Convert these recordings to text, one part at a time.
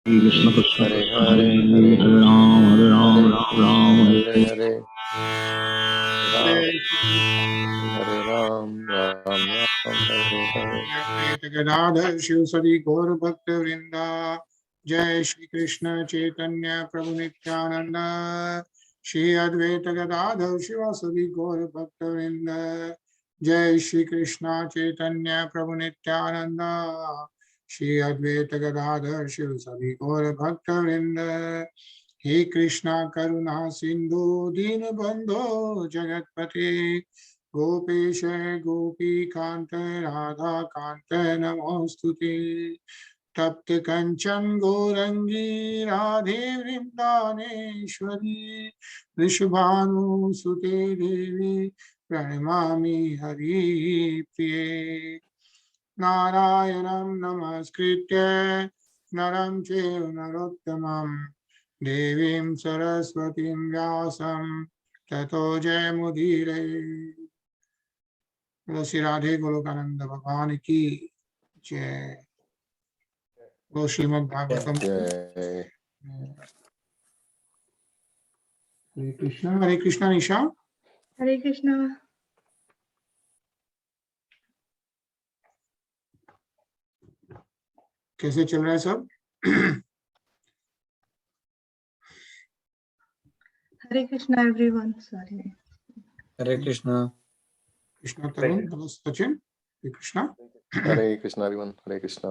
Krishna Krishna Hare Krishna Hare Hare Hare Hare Ram Ram Hare Hare Ram Hare Ram Ram Ram Hare Hare. Gadadhar Shiv Sadi Gaur Bhakta Vrinda. Jai Shri Krishna Chaitanya Prabhu Nityananda. Shri Advaita Gadadhar Shiva Sadi Gaur Bhakta Vrinda. Jai Shri Krishna Chaitanya Prabhu Nityananda. Shri Advaita Gadadhar Shiva Sadi Gaur Bhakta Vrinda. He Krishna Karuna Sindhu Dinabandho Jagatpate Gopesh Gopi Kanta Radha Kanta Namostute Tapta Kanchan Gorangi Radhe Vrindaneshwari Rishabhanu Sute Devi Pranamami Hari Priye Narayanam Namaskritya Naram Chaiva Narottamam Devim Saraswatim Vyasam Tato Jayamudire. Shri Radhe गोलोकानंद भगवान की जय। वो Shrimad Bhagavatam. Jai. हरे कृष्णा निशा। हरे कृष्णा। कैसे चल रहा है सब? Hare Krishna everyone. Sorry. Hare Krishna. Krishna Tarun, hello Sachin. Hare Krishna. Hare Krishna everyone. Hare Krishna.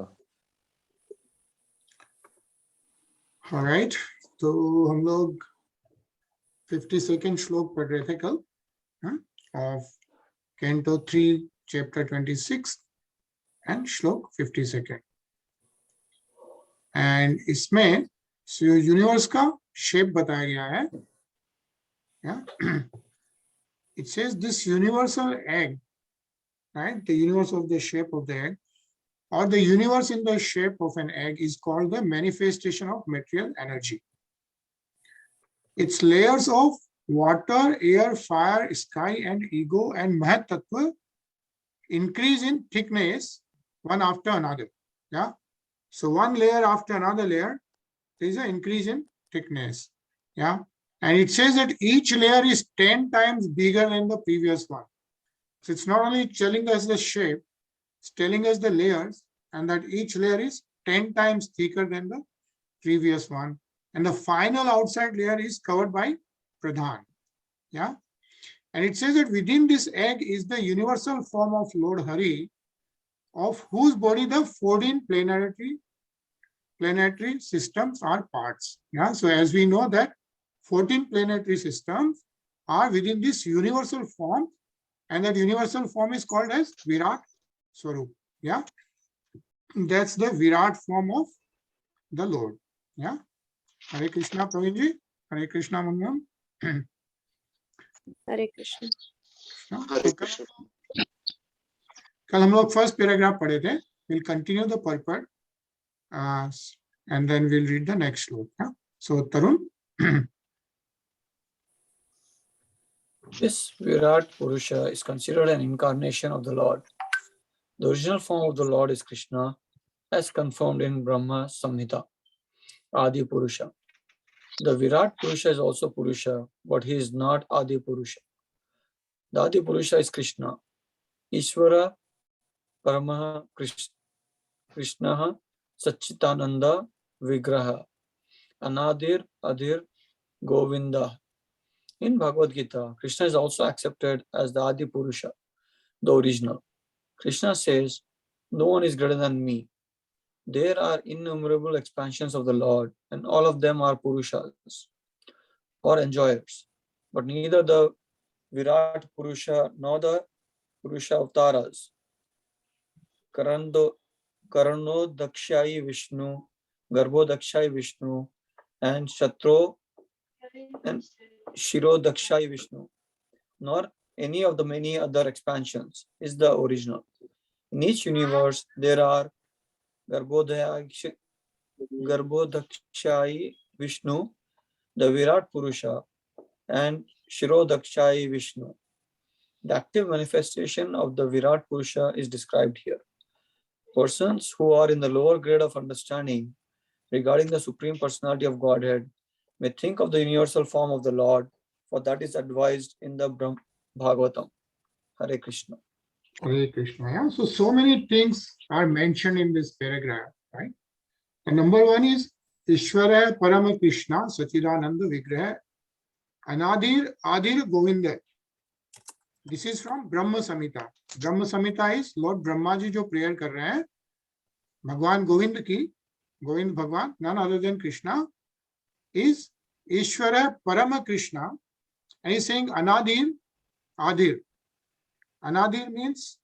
Alright, तो हम लोग 52nd श्लोक पढ़ रहे थे कल ऑफ कैंटो 3 चैप्टर 26 एंड श्लोक 52nd। एंड इसमें यूनिवर्स का शेप बताया गया है। It says this universal egg, right? The universe of the shape of the egg, or the universe in the shape of an egg, is called the manifestation of material energy. Its layers of water, air, fire, sky, and ego and Mahat Tattva increase in thickness one after another. Yeah. So one layer after another layer, there is an increase in thickness. Yeah. And it says that each layer is 10 times bigger than the previous one. So it's not only telling us the shape, it's telling us the layers, and that each layer is 10 times thicker than the previous one. And the final outside layer is covered by Pradhan. Yeah. And it says that within this egg is the universal form of Lord Hari, of whose body the 14 planetary systems are parts. Yeah. So as we know that 14 planetary systems are within this universal form, and that universal form is called as Virat Swarup. Yeah. That's the Virat form of the Lord. Yeah. Hare Krishna Praveenji. Hare Krishna Mundam. हरे कृष्ण। हरे कृष्ण। कल हम लोग first paragraph पढ़े थे. We'll continue the purport and then we'll read the next sloka. Yeah? So Tarun. This Virat Purusha is considered an incarnation of the Lord. The original form of the Lord is Krishna, as confirmed in Brahma Samhita, Adi Purusha. The Virat Purusha is also Purusha, but he is not Adi Purusha. The Adi Purusha is Krishna, Ishvara Paramaha Krishna Satchitananda Vigraha, Anadir Adir Govinda. In Bhagavad Gita, Krishna is also accepted as the Adi Purusha, the original. Krishna says, "No one is greater than me." There are innumerable expansions of the Lord, and all of them are Purushas, or enjoyers. But neither the Virat Purusha nor the Purusha Avtaras, Karano Dakshai Vishnu, Garbho Dakshai Vishnu, and Shatro and Shiro Dakshai Vishnu, nor any of the many other expansions is the original. In each universe, there are Garbhodakshai Vishnu, the Virat Purusha, and Shirodakshai Vishnu. The active manifestation of the Virat Purusha is described here. Persons who are in the lower grade of understanding regarding the Supreme Personality of Godhead may think of the universal form of the Lord, for that is advised in the Bhagavatam. Hare Krishna. Hare Krishna. Yeah. So many things are mentioned in this paragraph, right? And number one is Ishvara Parama Krishna Sachidananda Vigraha Anadir Adir Govinda. This is from Brahma Samhita. Brahma Samhita is Lord Brahma ji जो prayer कर रहे हैं भगवान गोविंद की, गोविंद भगवान, none other than Krishna, is Ishvara Parama Krishna, and he's saying Anadir Adir. Anadir means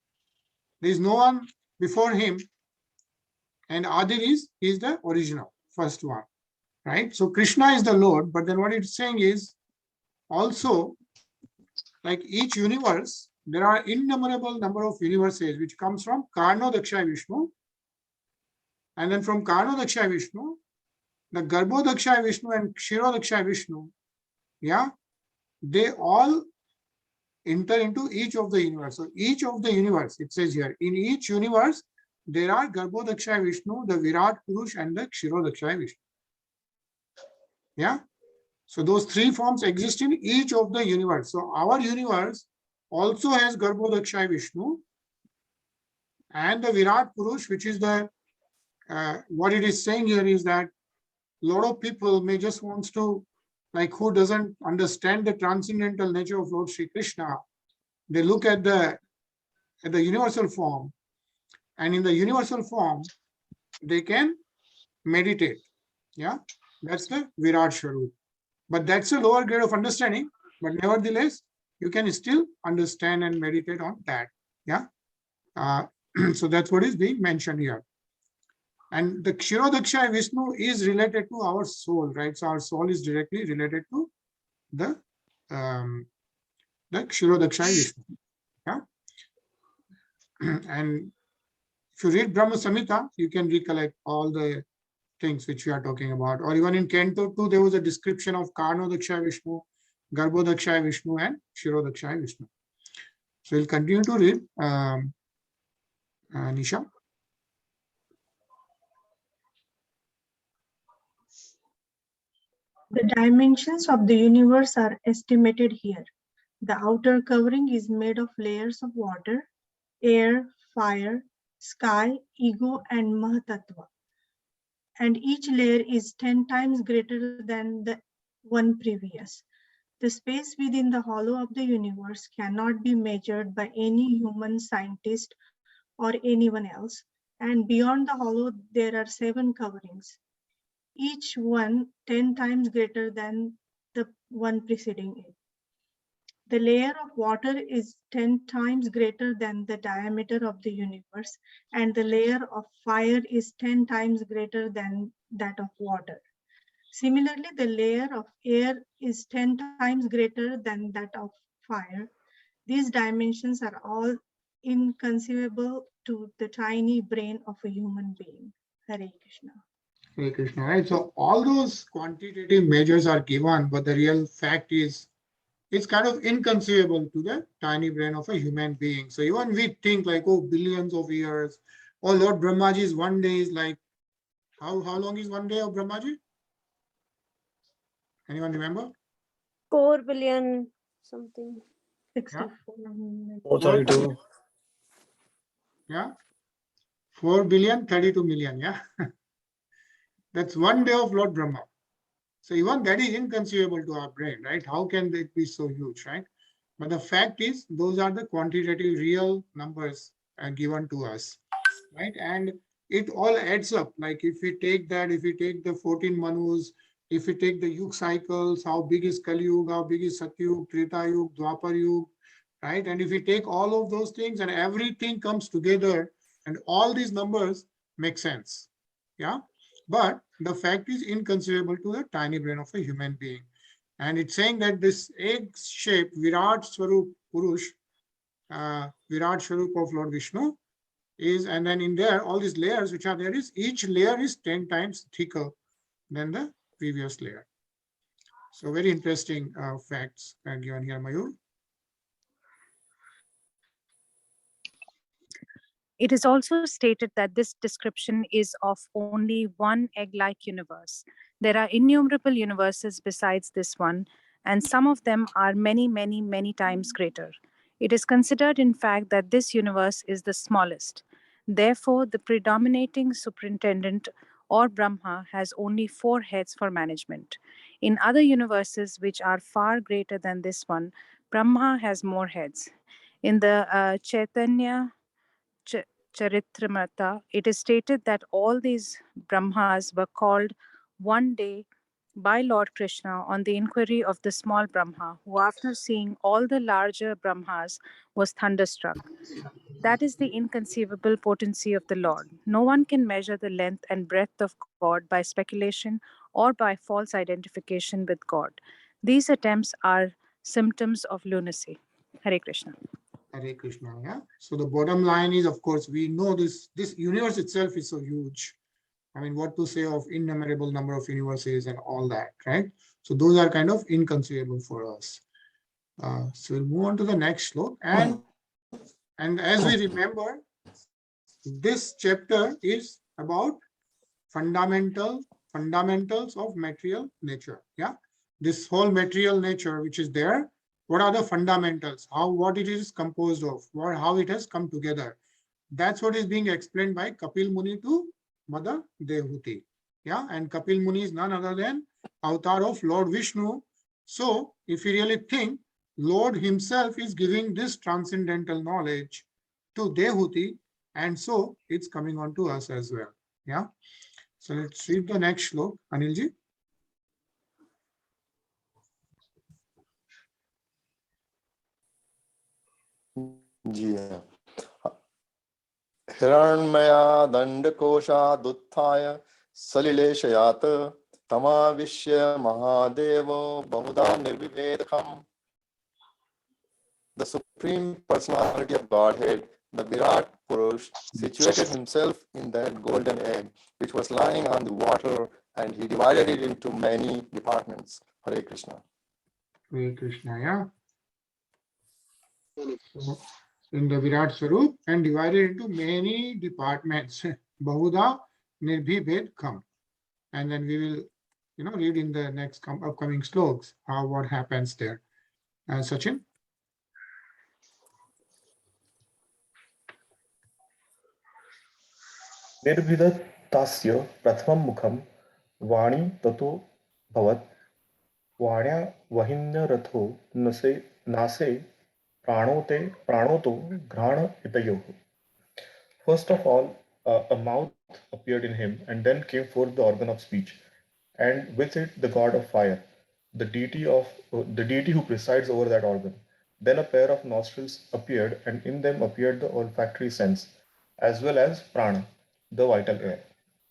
there is no one before him, and Adir is the original, first one, right? So Krishna is the Lord, but then what it's saying is also, like each universe, there are innumerable number of universes which comes from Karno Daksha Vishnu, and then from Karno Daksha Vishnu, the Garbho Daksha Vishnu and Kshiro Daksha Vishnu, yeah, they all enter into each of the universe. So each of the universe, it says here, in each universe, there are Garbho Daksha Vishnu, the Virat Purush, and the Kshiro Daksha Vishnu. Yeah. So those three forms exist in each of the universe. So our universe also has Garbho Daksha Vishnu and the Virat Purush, which is the what it is saying here is that a lot of people may just wants to, like, who doesn't understand the transcendental nature of Lord Sri Krishna, they look at the universal form, and in the universal form they can meditate. Yeah, that's the Virat Sharup. But that's a lower grade of understanding, but nevertheless you can still understand and meditate on that. Yeah. So that's what is being mentioned here. And the Kshirodaksha Vishnu is related to our soul, right? So our soul is directly related to the Kshirodaksha Vishnu. Yeah. And if you read Brahma Samhita, you can recollect all the things which we are talking about. Or even in Canto 2, there was a description of Karno Daksha Vishnu, Garbho Daksha Vishnu, and Kshirodaksha Vishnu. So we'll continue to read. Nisha. The dimensions of the universe are estimated here. The outer covering is made of layers of water, air, fire, sky, ego, and Mahatattva. And each layer is 10 times greater than the one previous. The space within the hollow of the universe cannot be measured by any human scientist or anyone else. And beyond the hollow, there are 7 coverings, each one 10 times greater than the one preceding it. The layer of water is 10 times greater than the diameter of the universe, and the layer of fire is 10 times greater than that of water. Similarly, the layer of air is 10 times greater than that of fire. These dimensions are all inconceivable to the tiny brain of a human being. Hare Krishna. Hare Krishna, right? So all those quantitative measures are given, but the real fact is it's kind of inconceivable to the tiny brain of a human being. So even we think like, oh, billions of years, or Lord Brahmaji's one day is like, how long is one day of Brahmaji? Anyone remember? 4 billion something. 64. 432. Yeah. 4 billion, 32 million. Yeah. That's one day of Lord Brahma. So even that is inconceivable to our brain, right? How can it be so huge, right? But the fact is, those are the quantitative real numbers given to us, right? And it all adds up. Like if we take that, if we take the 14 Manus, if we take the Yug cycles, how big is Kali Yuga, how big is Satyug, Treta Yug, Dwapar Yug, right? And if we take all of those things and everything comes together and all these numbers make sense, yeah? But the fact is inconceivable to the tiny brain of a human being. And it's saying that this egg shape, Virat Swarup Purush, Virat Swarup of Lord Vishnu is, and then in there, all these layers which are there is, each layer is 10 times thicker than the previous layer. So very interesting facts given here, Mayur. It is also stated that this description is of only one egg-like universe. There are innumerable universes besides this one, and some of them are many, many, many times greater. It is considered, in fact, that this universe is the smallest. Therefore, the predominating superintendent or Brahma has only 4 heads for management. In other universes, which are far greater than this one, Brahma has more heads. In the Chaitanya Charitramrita, it is stated that all these Brahmas were called one day by Lord Krishna on the inquiry of the small Brahma, who after seeing all the larger Brahmas was thunderstruck. That is the inconceivable potency of the Lord. No one can measure the length and breadth of God by speculation or by false identification with God. These attempts are symptoms of lunacy. Hare Krishna. Hare Krishna. Yeah. So the bottom line is, of course, we know this universe itself is so huge. I mean, what to say of innumerable number of universes and all that, right? So those are kind of inconceivable for us. So we'll move on to the next slok. And as we remember, this chapter is about fundamentals of material nature. Yeah. This whole material nature which is there, what are the fundamentals? What it is composed of, or how it has come together. That's what is being explained by Kapil Muni to Mother Devahuti. Yeah, and Kapil Muni is none other than avatar of Lord Vishnu. So if you really think, Lord himself is giving this transcendental knowledge to Devahuti, and so it's coming on to us as well. Yeah. So let's read the next slok, Anilji. जी हाँ हिरण्मया दंडकोशादुत्थाय सलिलेशयात् तमाविश्य महादेवो बहुधा निर्विभेदकम्. The Supreme Personality of Godhead, the Virat Purush, situated himself in that golden egg, which was lying on the water, and he divided it into many departments. Hare Krishna. Hare Krishna, yeah. So in the Virat Swarup and divided into many departments. Bahuda Nirbhibhed Kham. And then we will, read in the next upcoming sloks what happens there. Sachin? निर्भिदतास्य प्रथमं मुखं वाणी ततो भवत् वाण्या वहिन्यरथो नासे प्राणोतो घ्राण इतयोः. First of all, a mouth appeared in him, and then came forth the organ of speech, and with it the god of fire, the deity who presides over that organ. Then a pair of nostrils appeared, and in them appeared the olfactory sense, as well as prana, the vital air.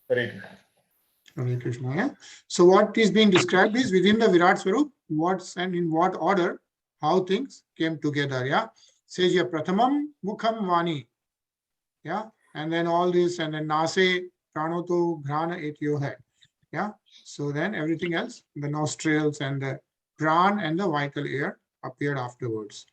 Hare Krishna. Hare Krishna, yeah. So what is being described is within the Virat Swarup, what's and in what order, how things came together, yeah. Says here, Prathamam Mukham Vani, yeah, and then all this, and then Nase, Pranoto, Grana, Etyohe, yeah. So then everything else, the nostrils and the pran and the vital air appeared afterwards.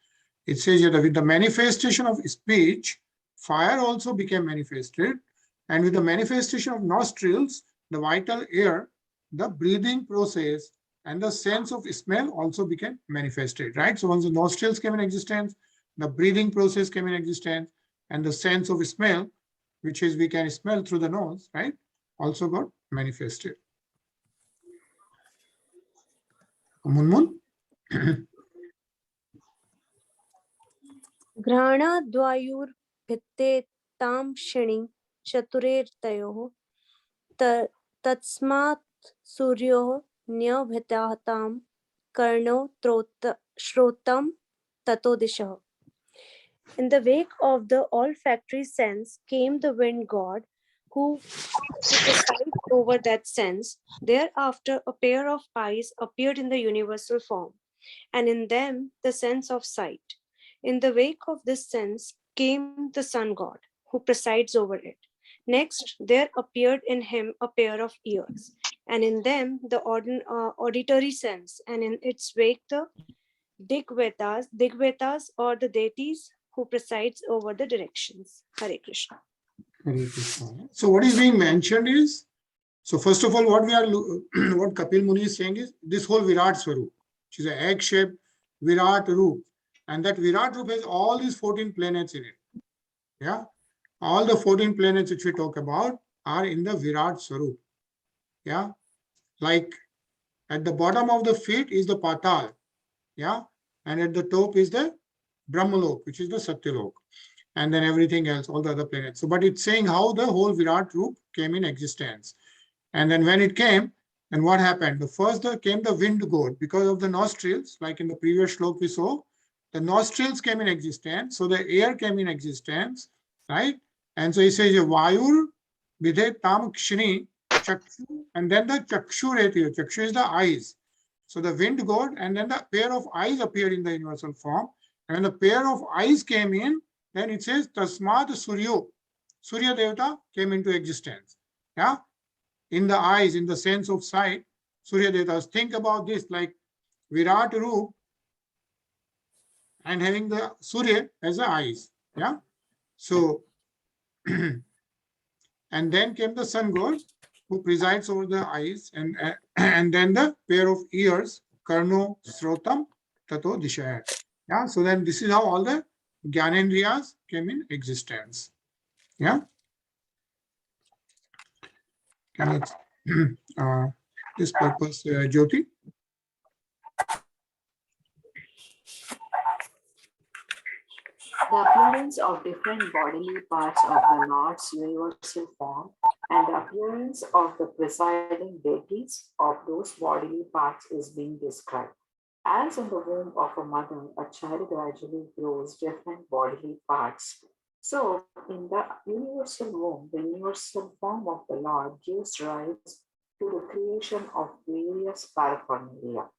It says here that with the manifestation of speech, fire also became manifested, and with the manifestation of nostrils, the vital air, the breathing process, and the sense of smell also became manifested, right? So once the nostrils came in existence, the breathing process came in existence, and the sense of smell, which is we can smell through the nose, right, also got manifested. Munmun? Grana dvayur bhitte tam shini chaturertayoh tatsmat suryo nyabhitatam karno shrotam tato disha. In the wake of the olfactory sense came the wind god, who presides over that sense. Thereafter, a pair of eyes appeared in the universal form, and in them the sense of sight. In the wake of this sense came the sun god, who presides over it. Next, there appeared in him a pair of ears, and in them the auditory sense, and in its wake the Digvetas or the deities who presides over the directions. Hare Krishna. Hare Krishna. So what is being mentioned is, so first of all, what what Kapil Muni is saying is this whole Virat Swarup, which is an egg-shaped Virat Roop, and that Virat Roop has all these 14 planets in it. Yeah, all the 14 planets which we talk about are in the Virat Swarup. Yeah, like at the bottom of the feet is the Patal. Yeah, and at the top is the Brahmalok, which is the Satyalok, and then everything else, all the other planets. So, but it's saying how the whole Virat Roop came in existence. And then when it came, and what happened? The first came the wind god because of the nostrils, like in the previous shlok we saw, the nostrils came in existence. So the air came in existence, right? And so he says, Vayur vidhe tam kshini chakshu, and then the chakshu reti. Chakshu is the eyes. So the wind god, and then the pair of eyes appeared in the universal form. And when the pair of eyes came in, then it says Tasmad Suryo. Surya Devata came into existence. Yeah. In the eyes, in the sense of sight, Surya Devatas. Think about this like Virat Roop and having the Surya as the eyes. Yeah. So, and then came the sun god who presides over the eyes, and then the pair of ears, Karno, Srotam, Tato, Dishaya. Yeah. So then this is how all the Gyanendriyas came in existence. Yeah. Can it, this purpose, Jyoti? The appearance of different bodily parts of the Lord's universal form and the appearance of the presiding deities of those bodily parts is being described. As in the womb of a mother, a child gradually grows different bodily parts. So, in the universal womb, the universal form of the Lord gives rise to the creation of various paraphernalia.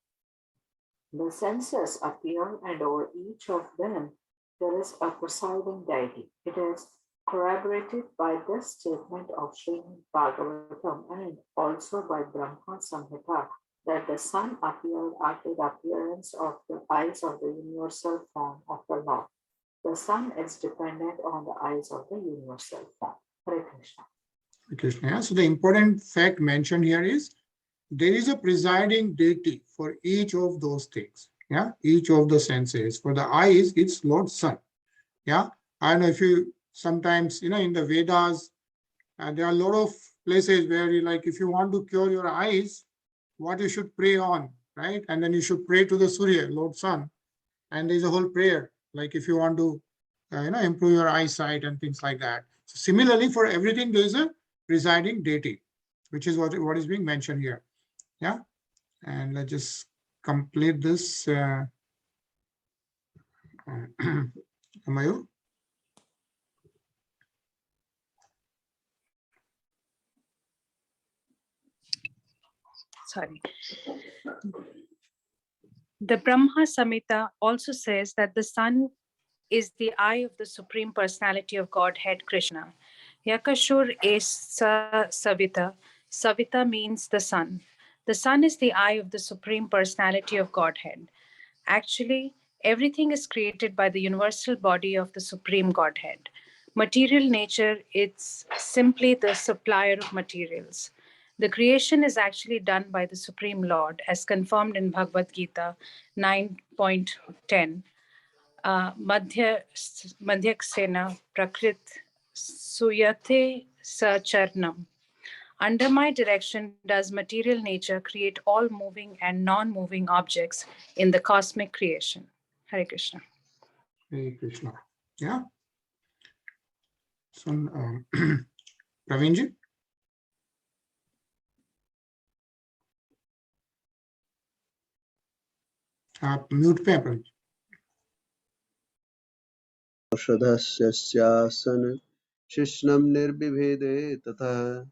The senses appear, and over each of them there is a presiding deity. It is corroborated by this statement of Srimad Bhagavatam and also by Brahma Samhita that the sun appeared after the appearance of the eyes of the universal form of the Lord. The sun is dependent on the eyes of the universal form. Hare Krishna. Hare Krishna. Yeah. So the important fact mentioned here is there is a presiding deity for each of those things. Yeah, each of the senses. For the eyes, it's Lord Sun. Yeah, I know if you sometimes, in the Vedas, there are a lot of places where you like, if you want to cure your eyes, what you should pray on, right? And then you should pray to the Surya, Lord Sun. And there's a whole prayer, like if you want to, improve your eyesight and things like that. So similarly, for everything, there's a presiding deity, which is what is being mentioned here. Yeah, and let's just complete this. Amayu? Sorry. The Brahma Samhita also says that the sun is the eye of the Supreme Personality of Godhead, Krishna. Yakashur is Savita. Savita means the sun. The sun is the eye of the Supreme Personality of Godhead. Actually, everything is created by the universal body of the Supreme Godhead. Material nature is simply the supplier of materials. The creation is actually done by the Supreme Lord, as confirmed in Bhagavad Gita 9.10. Madhyaksena Prakrit Suyate Sacharnam. Under my direction does material nature create all moving and non-moving objects in the cosmic creation. Hare Krishna. Hare Krishna. Yeah. So, Pravinji? Mute पे हैं प्रवीण जी. औषधस्यासन शिष्णं निर्विभेदे ततः.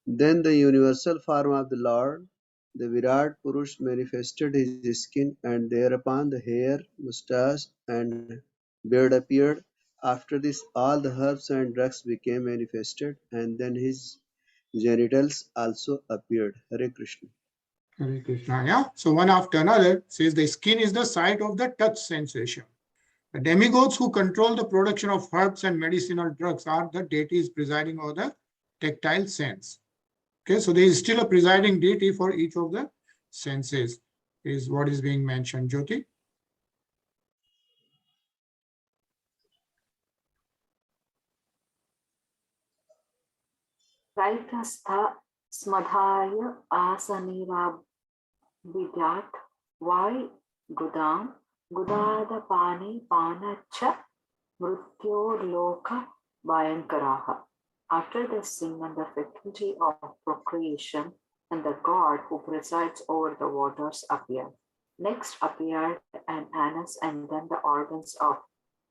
Then the universal form of the Lord, the Virat Purush, manifested his skin, and thereupon the hair, mustache, and beard appeared. After this, all the herbs and drugs became manifested, and then his genitals also appeared. Hare Krishna. Hare Krishna. Yeah. So one after another says the skin is the site of the touch sensation. The demigods who control the production of herbs and medicinal drugs are the deities presiding over the tactile sense. Okay, so there is still a presiding deity for each of the senses, is what is being mentioned. Jyoti? Raitastha smadhaya asanira vidyat vai gudam gudada pani panacha mrityorloka bhayankaraha. After the sin and the faculty of procreation and the god who presides over the waters appeared. Next appeared an anus and then the organs of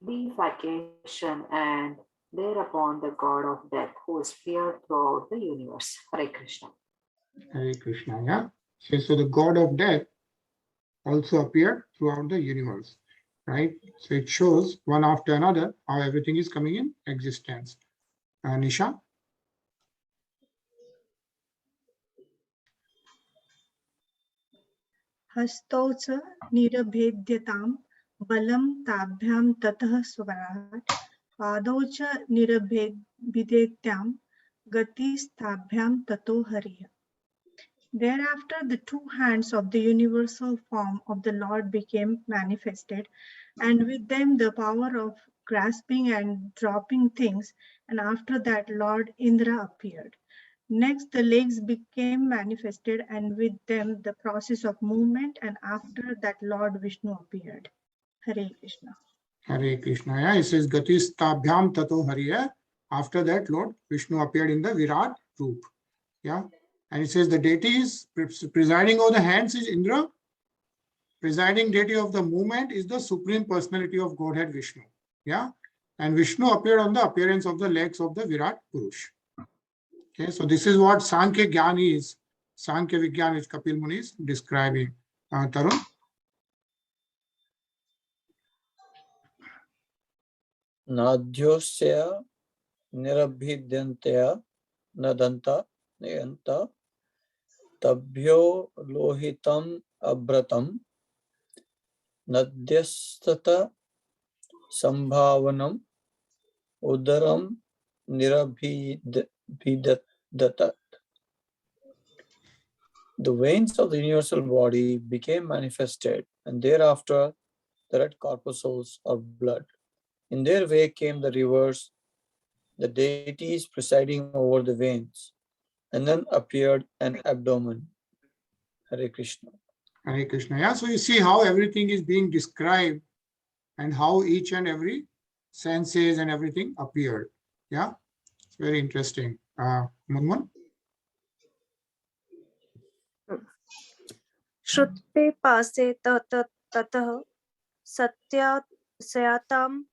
defecation and thereupon the god of death who is feared throughout the universe. Hare Krishna. Hare Krishna, yeah. So the god of death also appeared throughout the universe, right? So it shows one after another how everything is coming in existence. Nisha? हस्तौ च निरभेद्यतां बलं ताभ्यां ततः स्वराट् पादौ च निरभेद्यतां गतिस्ताभ्यां ततो हरिः. Thereafter, the two hands of the universal form of the Lord became manifested, and with them the power of grasping and dropping things, and after that Lord Indra appeared. Next, the legs became manifested, and with them the process of movement, and after that Lord Vishnu appeared. Hare Krishna. Hare Krishna, yeah. It says Gatistabhyam Tato Hariya. After that, Lord Vishnu appeared in the Virat Roop. Yeah. And it says the deity is presiding over the hands is Indra. Presiding deity of the movement is the Supreme Personality of Godhead Vishnu. Yeah. And Vishnu appeared on the appearance of the legs of the Virat Purush. Okay. So this is what Sankhya Jnani is. Sankhya Vigyan is Kapil Muni is describing. Tarun? Nadhyosya nirabhidyantya nadanta nayanta tabhyo lohitam abratam nadyastata sambhavanam udaram nirabhidatat. The veins of the universal body became manifested, and thereafter the red corpuscles of blood. In their way came the rivers, the deities presiding over the veins, and then appeared an abdomen. Hare Krishna. Hare Krishna. Yeah, so you see how everything is being described and how each and every senses and everything appeared. Yeah, it's very interesting. Munmun? Shrutpe pase tatah satyatam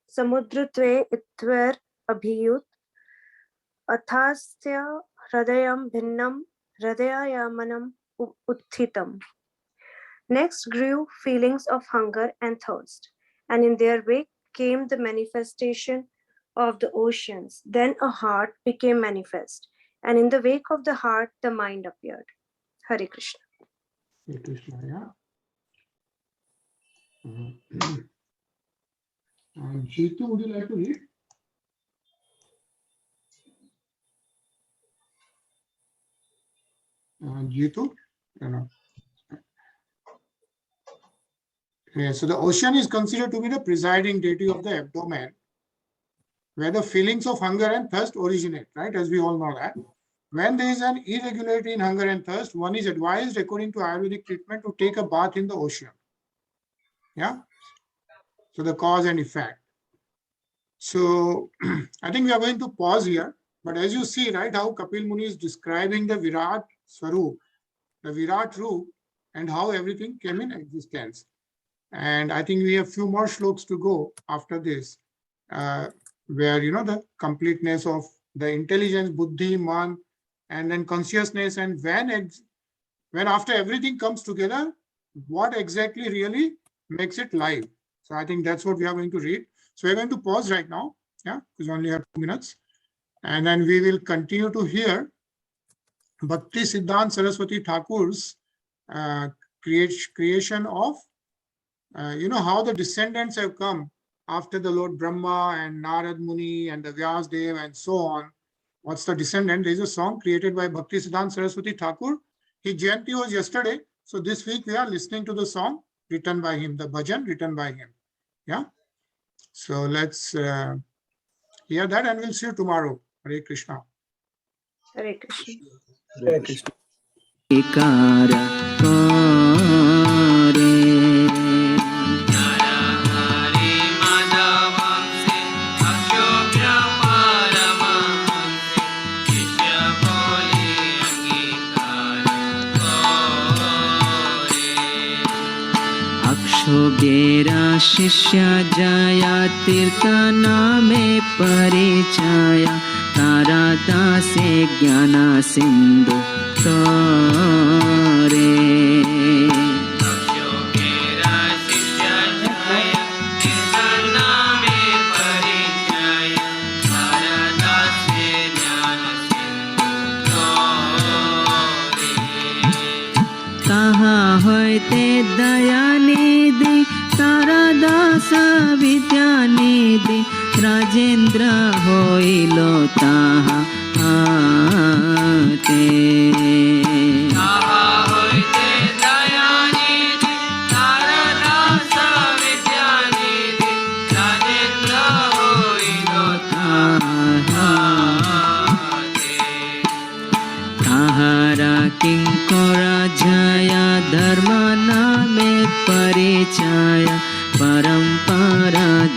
samudratve itver abhiyut athasya hradayam bhinnam hradayamanam utthitam. Next grew feelings of hunger and thirst, and in their wake came the manifestation of the oceans. Then a heart became manifest, and in the wake of the heart, the mind appeared. Hare Krishna. Hare Krishna, yeah. Jitu, would you like to read? Jitu? No. Yeah, so the ocean is considered to be the presiding deity of the abdomen, where the feelings of hunger and thirst originate, right? As we all know that. When there is an irregularity in hunger and thirst, one is advised, according to Ayurvedic treatment, to take a bath in the ocean. Yeah. So the cause and effect. So I think we are going to pause here. But as you see, right, how Kapil Muni is describing the Virat Swarup, the Virat Roop, and how everything came in existence. And I think we have a few more shloks to go after this, where, you know, the completeness of the intelligence, buddhi, man, and then consciousness, and when after everything comes together, what exactly really makes it live. So I think that's what we are going to read. So we're going to pause right now, yeah, because we only have 2 minutes. And then we will continue to hear Bhakti Siddhanta Saraswati Thakur's creation of, how the descendants have come after the Lord Brahma and Narad Muni and the Vyas Dev and so on. What's the descendant? There is a song created by Bhaktisiddhanta Saraswati Thakur. His Jayanti was yesterday. So this week we are listening to the song written by him, the bhajan written by him. Yeah. So let's hear that and we'll see you tomorrow. Hare Krishna. Hare Krishna. Hare Krishna. Ikara अक्षोभ्येरा शिष्य जया तीर्थ नामे परिचया तारा दासे ज्ञान सिंधु तोरे होते दयानिधि तारा दास विद्यानिधि राजेंद्र होइलो ताहा आते होते दयानिधि तारा दास विद्यानिधि राजेंद्र होइलो ताहा ताहारा किंकोरा जया धर्म नामे परिचय परम